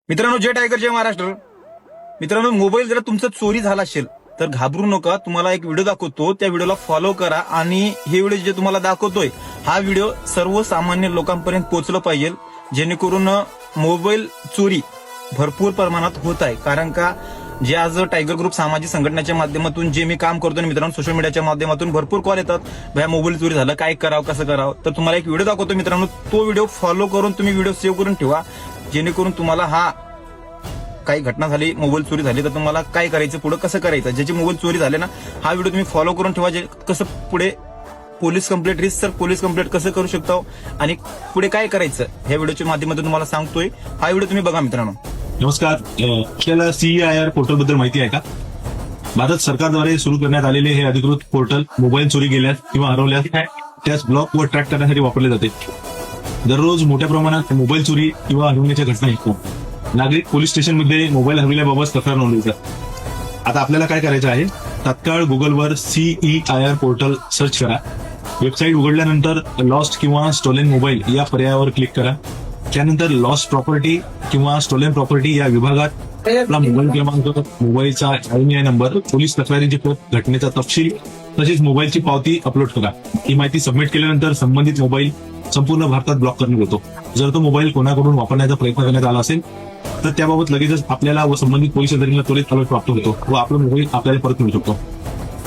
मित्रांनो, जय टायगर जय महाराष्ट्र. मित्रांनो, मोबाईल जर तुमचा चोरी झाला असेल तर घाबरू नका. तुम्हाला एक व्हिडिओ दाखवतो, त्या व्हिडिओला फॉलो करा आणि हे व्हिडिओ जे तुम्हाला दाखवतोय हा व्हिडिओ सर्वसामान्य लोकांपर्यंत पोहोचलं पाहिजे, जेणेकरून मोबाईल चोरी भरपूर प्रमाणात होत आहे. कारण का जे आज टायगर ग्रुप सामाजिक संघटनेच्या माध्यमातून जे मी काम करतो मित्रांनो, सोशल मीडियाच्या माध्यमातून भरपूर कॉल येतात, भया मोबाईल चोरी झालं, काय करावं, कसं करावं. तर तुम्हाला एक व्हिडिओ दाखवतो मित्रांनो, तो व्हिडिओ फॉलो करून तुम्ही व्हिडिओ सेव्ह करून ठेवा, जेणेकरून तुम्हाला हा काही घटना झाली, मोबाईल चोरी झाली, तर तुम्हाला काय करायचं, पुढे कसं करायचं. ज्याची मोबाईल चोरी झाले ना, हा व्हिडिओ तुम्ही फॉलो करून ठेवा, जे कसं पुढे पोलीस कंप्लेंट, रिसर पोलीस कंप्लेंट कसं करू शकता आणि पुढे काय करायचं ह्या व्हिडिओच्या माध्यमातून तुम्हाला सांगतोय. हा व्हिडिओ तुम्ही बघा मित्रांनो. नमस्कार. आपल्याला CEIR पोर्टल बद्दल माहिती आहे का? भारत सरकारद्वारे सुरू करण्यात आलेले हे अधिकृत पोर्टल मोबाईल चोरी गेल्यास किंवा हरवल्यास त्यास ब्लॉक व ट्रॅक करण्यासाठी वापरले जाते. दररोज मोठ्या प्रमाणात मोबाईल चोरी किंवा हरवण्याच्या घटना येतात. नागरिक पोलीस स्टेशनमध्ये मोबाईल हरविल्याबाबत तक्रार नोंदवतात. आता आपल्याला काय करायचं आहे, तात्काळ गुगलवर CEIR पोर्टल सर्च करा. वेबसाईट उघडल्यानंतर लॉस्ट किंवा स्टोलेन मोबाईल या पर्यायावर क्लिक करा. त्यानंतर लॉस्ट प्रॉपर्टी किंवा स्टोलेन प्रॉपर्टी या विभागात आपला मोबाईल क्रमांक, मोबाईलचा IMEI नंबर, पोलीस तक्रारीची प्रत, घटनेचा तपशील तसेच मोबाईलची पावती अपलोड करा. ही माहिती सबमिट केल्यानंतर संबंधित मोबाईल संपूर्ण भारतात ब्लॉक करण्यात येतो. जर तो मोबाईल कोणाकडून वापरण्याचा प्रयत्न करण्यात आला असेल तर त्याबाबत लगेचच आपल्याला व संबंधित पोलीस अधिकाऱ्यांना त्वरित अलर्ट प्राप्त होतो व आपला मोबाईल आपल्याला परत मिळू शकतो.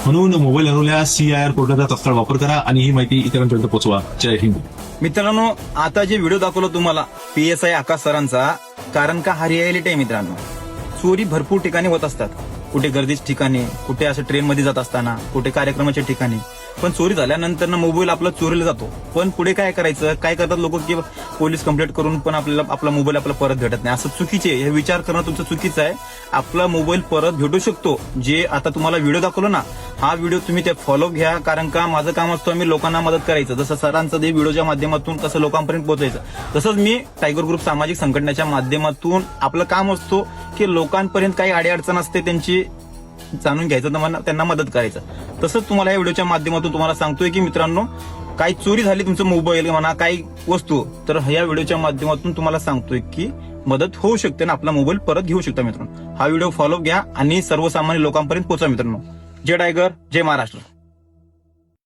म्हणून मोबाईल हरवल्यास CEIR पोर्टलचा तत्काळ वापर करा आणि ही माहिती इतरांपर्यंत पोहोचवा. जय हिंद. मित्रांनो, आता जे व्हिडिओ दाखवला तुम्हाला PSI आकाश सरांचा, कारण का हा रियालिटी आहे मित्रांनो. चोरी भरपूर ठिकाणी होत असतात, कुठे गर्दीच्या ठिकाणी, कुठे असं ट्रेनमध्ये जात असताना, कुठे कार्यक्रमाच्या ठिकाणी. पण चोरी झाल्यानंतर ना मोबाईल आपला चोरीला जातो. पण पुढे काय करायचं, काय करतात लोक की पोलीस कंप्लेंट करून पण आपल्याला आपला मोबाईल आपला परत भेटत नाही. असं चुकीचे, हे विचार करणं तुमचं चुकीचं आहे. आपला मोबाईल परत भेटू शकतो. जे आता तुम्हाला व्हिडिओ दाखवलो ना, हा व्हिडिओ तुम्ही ते फॉलो घ्या. कारण का माझं काम असतं मी लोकांना मदत करायचं. जसं सरांचं ते व्हिडिओच्या माध्यमातून कसं लोकांपर्यंत पोहोचायचं, तसंच मी टायगर ग्रुप सामाजिक संघटनेच्या माध्यमातून आपलं काम असतो की लोकांपर्यंत काही अडीअडचण असते त्यांची जाणून घ्यायचं, तर त्यांना मदत करायचं. तसंच तुम्हाला या व्हिडिओच्या माध्यमातून तुम्हाला सांगतोय की मित्रांनो, काही चोरी झाली तुमचं मोबाईल म्हणा, काही वस्तू, तर या व्हिडिओच्या माध्यमातून तुम्हाला सांगतोय की मदत होऊ शकते ना, आपला मोबाईल परत घेऊ शकता मित्रांनो. हा व्हिडिओ फॉलो घ्या आणि सर्वसामान्य लोकांपर्यंत पोहोचा मित्रांनो. जय टायगर जय महाराष्ट्र.